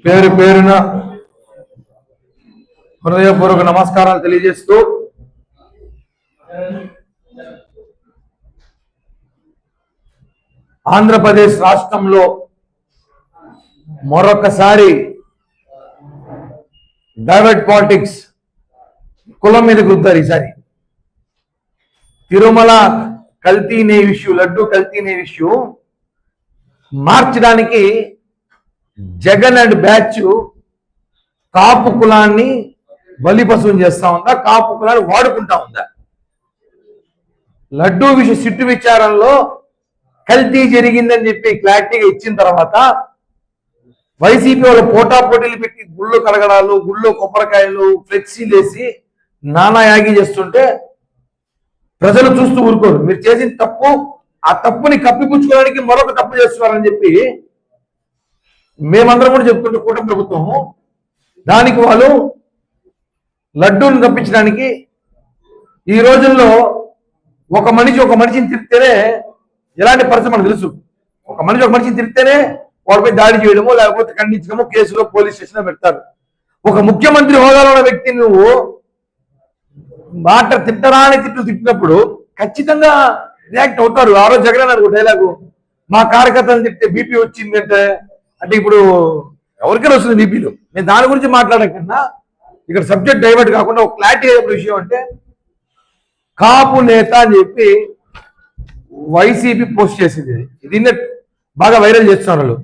పేరు పేరున హృదయపూర్వక నమస్కారాలు తెలియజేస్తూ ఆంధ్రప్రదేశ్ రాష్ట్రంలో మరొకసారి డైవర్ట్ పాలిటిక్స్ కులం మీద గుద్దారు. ఈసారి తిరుమల కల్తీ నెయ్యి ఇష్యూ, లడ్డు కల్తీ నెయ్యి ఇష్యూ మార్చడానికి జగన్ అండ్ బ్యాచ్ కాపు కులాన్ని బలిపశువుని చేస్తా ఉందా, కాపు కులాన్ని వాడుకుంటా ఉందా? లడ్డూ సిట్టు విచారంలో కల్తీ జరిగిందని చెప్పి క్లారిటీగా ఇచ్చిన తర్వాత వైసీపీ వాళ్ళు పోటాపోటీలు పెట్టి గుళ్ళు కలగడాలు, గుళ్ళు కొబ్బరికాయలు, ఫ్లెక్సీలు వేసి నానా యాగి చేస్తుంటే ప్రజలు చూస్తూ ఊరుకోరు. మీరు చేసిన తప్పు, ఆ తప్పుని కప్పిపుచ్చుకోవడానికి మరొక తప్పు చేస్తున్నారని చెప్పి మేమందరం కూడా చెప్తుంటే కూటమి ప్రభుత్వం దానికి వాళ్ళు లడ్డూని తప్పించడానికి ఈ రోజుల్లో ఒక మనిషిని తిరిగితేనే ఎలాంటి పరిస్థితి మనకు తెలుసు. ఒక మనిషిని తిరిగితేనే వాడిపై దాడి చేయడమో లేకపోతే ఖండించడమో కేసులో పోలీస్ స్టేషన్లో పెడతారు. ఒక ముఖ్యమంత్రి హోదాలో ఉన్న వ్యక్తిని నువ్వు మాట తిట్టరాని తిట్టినప్పుడు ఖచ్చితంగా రియాక్ట్ అవుతారు. ఆ రోజు జగన్ అన్నారు డైలాగు, మా కార్యకర్తలు తిట్టే బీపీ వచ్చింది అంటే ఇప్పుడు ఎవరికైనా వస్తుంది బీపీలు. నేను దాని గురించి మాట్లాడకన్నా ఇక్కడ సబ్జెక్ట్ డైవర్ట్ కాకుండా ఒక క్లారిటీ విషయం అంటే కాపు నేత అని చెప్పి వైసీపీ పోస్ట్ చేసింది. దీన్ని బాగా వైరల్ చేస్తున్నారు.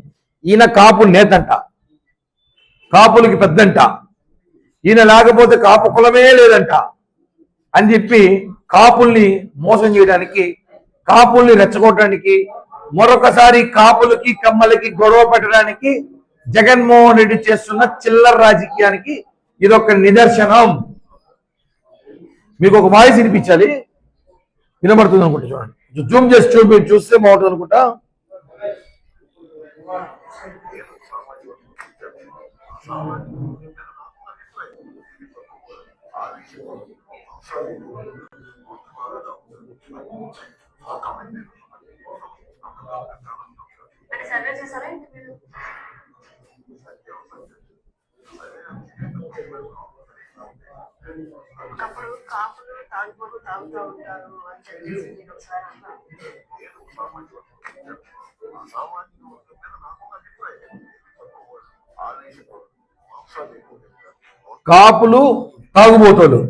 ఈయన కాపు నేత అంట, కాపులకి పెద్దంట, ఈయన లేకపోతే కాపు కులమే లేదంట అని చెప్పి కాపుల్ని మోసం చేయడానికి, కాపుల్ని రెచ్చగొట్టడానికి, మరొకసారి కాపులకి కమ్మలకి గొడవ పెట్టడానికి జగన్మోహన్ రెడ్డి చేస్తున్న చిల్లర రాజకీయానికి ఇదొక నిదర్శనం. మీకు ఒక వాయిస్ వినిపించాలి, వినబడుతుంది అనుకుంటా. చూడండి, జూమ్ చేసి చూస్తే బాగుంటుంది అనుకుంటా. ఒకప్పుడు కాపులు తాగుబోతు తాగుతూ ఉంటారు అని చెప్పేసి నేను ఒకసారి అన్నా. కాపులు తాగుబోతోలు,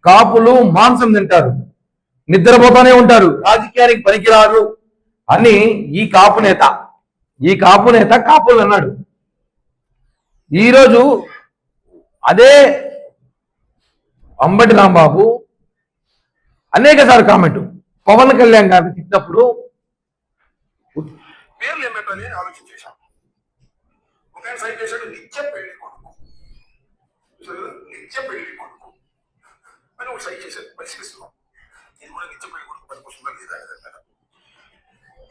కాపులు మాంసం తింటారు, నిద్రపోతానే ఉంటారు, రాజకీయానికి పనికిరారు అని ఈ కాపు నేత కాపులు అన్నాడు. ఈరోజు అదే అంబటి రాంబాబు అనేక సార్లు కామెంట్ పవన్ కళ్యాణ్ గారిని తిట్టినప్పుడు పేర్లు ఏం పెట్టాలి అని ఆలోచన చేశాం. ఒక సైడ్ చేశాడు నిత్యం పెళ్లి కొడుకు అని ఒక సైడ్ చేశాడు. పరిశీలిస్తున్నాం, ఇది కూడా నిత్యం పెళ్లి కొడుకు పనికొస్తుందా లేదా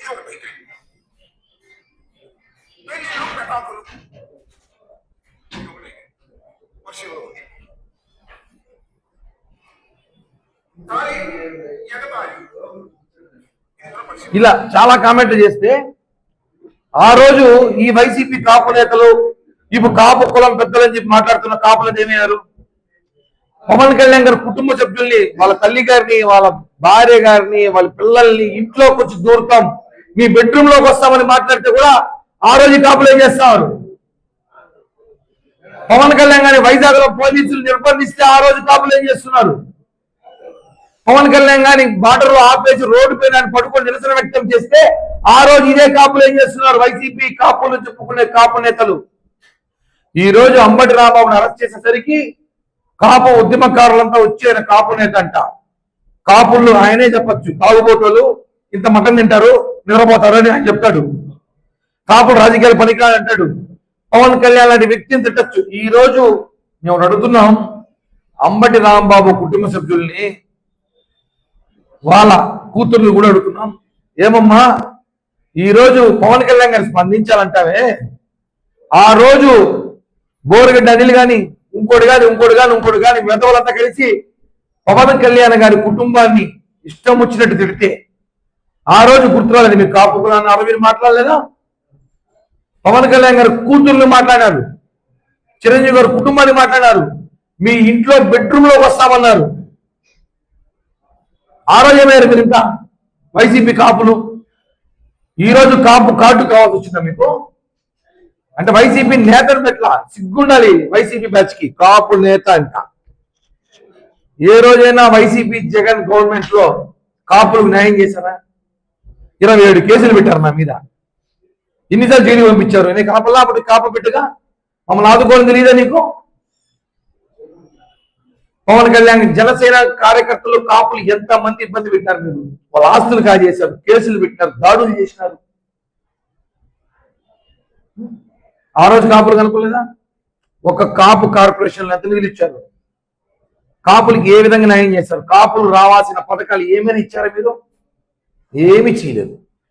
ఇది ఒక టైటిల్. పెటాకులు వర్షంలో ఉంది. ఇలా చాలా కామెంట్లు చేస్తే ఆ రోజు ఈ వైసీపీ కాపు నేతలు ఇప్పుడు కాపు కులం పెద్దలని చెప్పి మాట్లాడుతున్న కాపులను ఏమయ్యారు? పవన్ కళ్యాణ్ గారి కుటుంబ సభ్యుల్ని, వాళ్ళ తల్లి గారిని, వాళ్ళ భార్య గారిని, వాళ్ళ పిల్లల్ని ఇంట్లోకి వచ్చి దూరుతాం, మీ బెడ్రూమ్ లోకి వస్తామని మాట్లాడితే కూడా ఆ రోజు కాపులు ఏం చేస్తారు? పవన్ కళ్యాణ్ గారిని వైజాగ్ లో పోలీసులు నిర్బంధిస్తే ఆ రోజు కాపులు ఏం చేస్తున్నారు? పవన్ కళ్యాణ్ గారిని బార్డర్ లో ఆపేసి రోడ్డు పైన పడుకొని నిరసన వ్యక్తం చేస్తే ఆ రోజు ఇదే కాపులు ఏం చేస్తున్నారు? వైసీపీ కాపులు చెప్పుకునే కాపు నేతలు ఈ రోజు అంబటి రాంబాబుని అరెస్ట్ చేసేసరికి కాపు ఉద్యమకారులంతా వచ్చే కాపు నేత అంట. కాపులు ఆయనే చెప్పచ్చు, తాగుబోటోళ్ళు ఇంత మటన్ తింటారు, నిద్రపోతారు అని ఆయన చెప్తాడు. కాపులు రాజకీయాలు పనికిరాని అంటాడు. పవన్ కళ్యాణ్ లాంటి వ్యక్తిని తిట్టచ్చు. ఈ రోజు మేము అడుగుతున్నాం అంబటి రాంబాబు కుటుంబ సభ్యుల్ని, వాళ్ళ కూతుర్ని కూడా అడుగుతున్నాం, ఏమమ్మా ఈరోజు పవన్ కళ్యాణ్ గారు స్పందించాలంటావే, ఆ రోజు బోరగడ్డ అనిల్ కానీ ఇంకోటి కానీ మెదవులంతా కలిసి పవన్ కళ్యాణ్ గారి కుటుంబాన్ని ఇష్టం వచ్చినట్టు తిడితే ఆ రోజు గుర్తురాలని మీకు కాపు కులాన్ని అరవీ మాట్లాడలేదా? పవన్ కళ్యాణ్ గారు కూతుర్ని మాట్లాడారు, చిరంజీవి గారు కుటుంబాన్ని మాట్లాడారు, మీ ఇంట్లో బెడ్రూమ్ లోకి వస్తామన్నారు. ఆ రోజు ఏమయ్యారు మీరు? ఇంకా వైసీపీ కాపులు ఈ రోజు కాపు కాటు కావాల్సి వచ్చిందా మీకు? అంటే వైసీపీ నేతను పెట్ల సిగ్గుండాలి. వైసీపీ బ్యాచ్ కి కాపు నేత అంట. ఏ రోజైనా వైసీపీ జగన్ గవర్నమెంట్ లో కాపులకు న్యాయం చేశారా? 27 కేసులు పెట్టారు నా మీద. ఎన్నిసార్లు జైలు పంపించారు? నేను కాపలా అప్పటి కాపు పెట్టుగా మమ్మల్ని ఆదుకోవడం తెలియదా నీకు? పవన్ కళ్యాణ్ జనసేన కార్యకర్తలు కాపులు ఎంత మంది ఇబ్బంది పెట్టారు మీరు? వాళ్ళ ఆస్తులు కాజేశారు, కేసులు పెట్టినారు, దాడులు చేసినారు. ఆ రోజు కాపులు కనుకోలేదా? ఒక కాపు కార్పొరేషన్ ఎంత నిధులు ఇచ్చారు? కాపులకి ఏ విధంగా న్యాయం చేశారు? కాపులు రావాల్సిన పథకాలు ఏమైనా ఇచ్చారా మీరు? ఏమీ చేయలేదు.